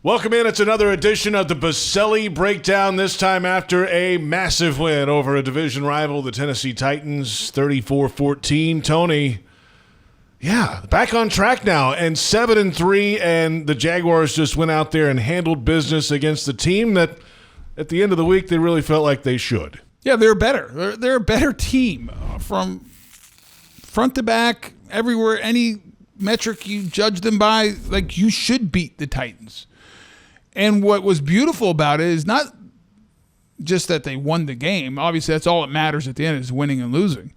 Welcome in. It's another edition of the Boselli Breakdown, this time after a massive win over a division rival, the Tennessee Titans, 34-14. Tony, back on track now, and 7-3, and the Jaguars just went out there and handled business against the team that at the end of the week they really felt like they should. Yeah, they're better. They're a better team from front to back, everywhere, any metric you judge them by, like you should beat the Titans. And what was beautiful about it is not just that they won the game. Obviously, that's all that matters at the end is winning and losing.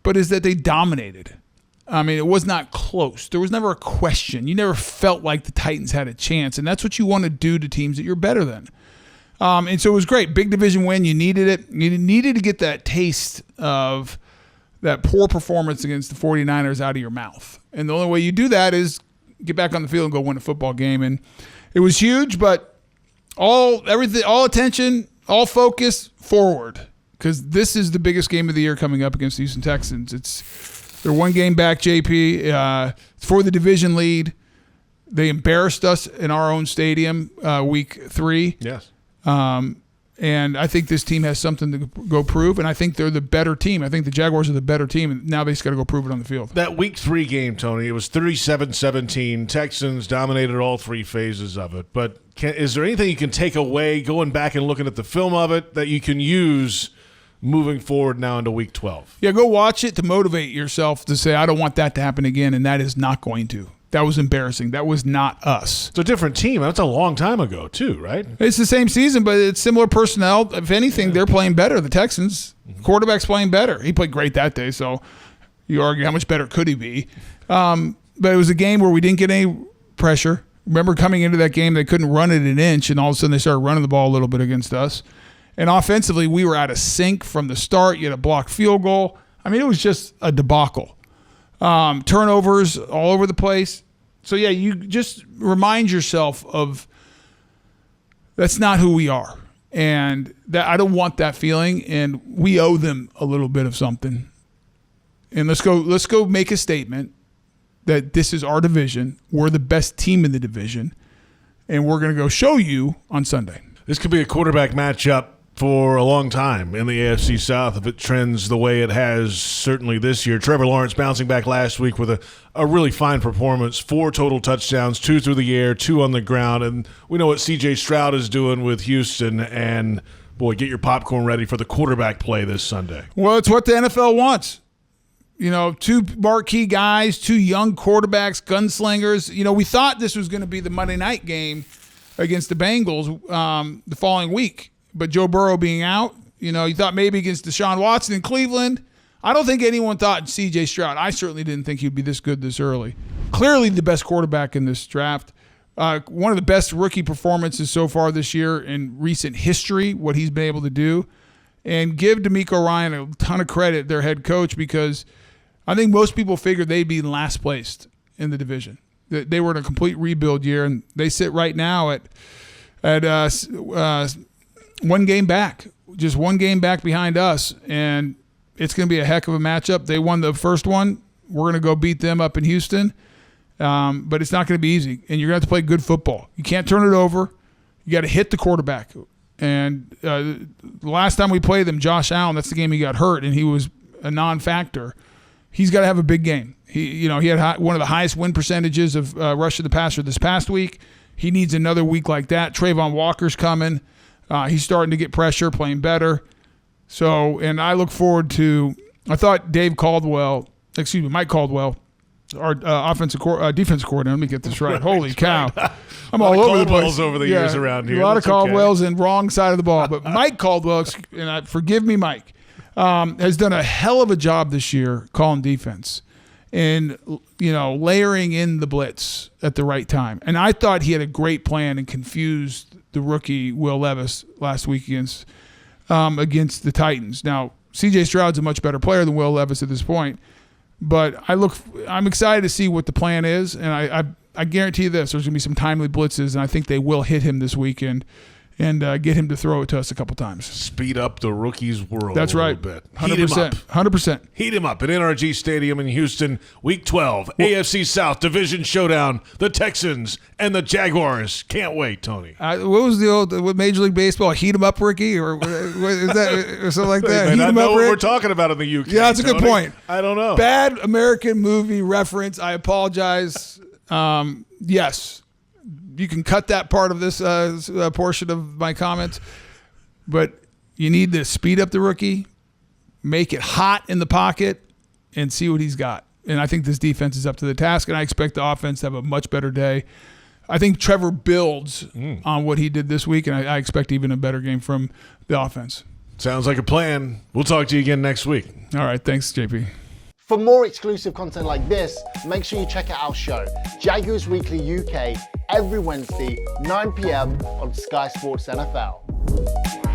But is that they dominated. I mean, it was not close. There was never a question. You never felt like the Titans had a chance. And that's what you want to do to teams that you're better than. And so it was great. Big division win. You needed it. You needed to get that taste of that poor performance against the 49ers out of your mouth. And the only way you do that is get back on the field and go win a football game. And it was huge, but all attention, all focus forward, because this is the biggest game of the year coming up against the Houston Texans. They're one game back, JP, for the division lead. They embarrassed us in our own stadium week 3. Yes. And I think this team has something to go prove, and I think they're the better team. I think the Jaguars are the better team, and now they just got to go prove it on the field. That week 3 game, Tony, it was 37-17. Texans dominated all 3 phases of it. But is there anything you can take away going back and looking at the film of it that you can use moving forward now into week 12? Yeah, go watch it to motivate yourself to say, I don't want that to happen again, and that is not going to. That was embarrassing. That was not us. It's a different team. That's a long time ago, too, right? It's the same season, but it's similar personnel. If anything, they're playing better, the Texans. Quarterback's playing better. He played great that day, so you argue how much better could he be. But it was a game where we didn't get any pressure. Remember coming into that game, they couldn't run it an inch, and all of a sudden they started running the ball a little bit against us. And offensively, we were out of sync from the start. You had a blocked field goal. I mean, it was just a debacle. Turnovers all over the place. So, yeah, you just remind yourself of that's not who we are. And that I don't want that feeling, and we owe them a little bit of something. And let's go make a statement that this is our division. We're the best team in the division, and we're going to go show you on Sunday. This could be a quarterback matchup for a long time in the AFC South if it trends the way it has certainly this year. Trevor Lawrence bouncing back last week with a really fine performance, 4 total touchdowns, 2 through the air, 2 on the ground. And we know what C.J. Stroud is doing with Houston. And, boy, get your popcorn ready for the quarterback play this Sunday. Well, it's what the NFL wants. 2 marquee guys, 2 young quarterbacks, gunslingers. We thought this was going to be the Monday night game against the Bengals the following week. But Joe Burrow being out, you thought maybe against Deshaun Watson in Cleveland. I don't think anyone thought C.J. Stroud. I certainly didn't think he'd be this good this early. Clearly the best quarterback in this draft. One of the best rookie performances so far this year in recent history, what he's been able to do. And give DeMeco Ryan a ton of credit, their head coach, because I think most people figured they'd be last placed in the division. They were in a complete rebuild year, and they sit right now at 1 game back, just 1 game back behind us, and it's going to be a heck of a matchup. They won the first one. We're going to go beat them up in Houston, but it's not going to be easy, and you're going to have to play good football. You can't turn it over. You got to hit the quarterback. And the last time we played them, Josh Allen, that's the game he got hurt, and he was a non-factor. He's got to have a big game. He had one of the highest win percentages of rush to the passer this past week. He needs another week like that. Trayvon Walker's coming. He's starting to get pressure, playing better. So, and I look forward to – I thought Mike Caldwell, our defensive coordinator. Let me get this right. Holy cow. I'm all over the place. Over the years around here. A lot of Caldwells and wrong side of the ball. But Mike Caldwell, and forgive me, Mike, has done a hell of a job this year calling defense and, layering in the blitz at the right time. And I thought he had a great plan and confused the rookie Will Levis last week against the Titans. Now, C.J. Stroud's a much better player than Will Levis at this point, but I'm excited to see what the plan is, and I guarantee you this: there's going to be some timely blitzes, and I think they will hit him this weekend. and get him to throw it to us a couple times. Speed up the rookie's world. That's right. A little bit. 100%. 100%. Heat him up at NRG Stadium in Houston, Week 12, AFC South Division Showdown. The Texans and the Jaguars. Can't wait, Tony. What was the old Major League Baseball heat him up, Ricky, or what is that or something like that? Heat him know up, what Rick? we're talking about in the UK. Yeah, that's a good Tony. point. I don't know. Bad American movie reference. I apologize. Yes, you can cut that part of this portion of my comments, but you need to speed up the rookie, make it hot in the pocket, and see what he's got. And I think this defense is up to the task, and I expect the offense to have a much better day. I think Trevor builds on what he did this week, and I expect even a better game from the offense. Sounds like a plan. We'll talk to you again next week. All right. Thanks, JP. For more exclusive content like this, make sure you check out our show, Jaguars Weekly UK, every Wednesday, 9 p.m. on Sky Sports NFL.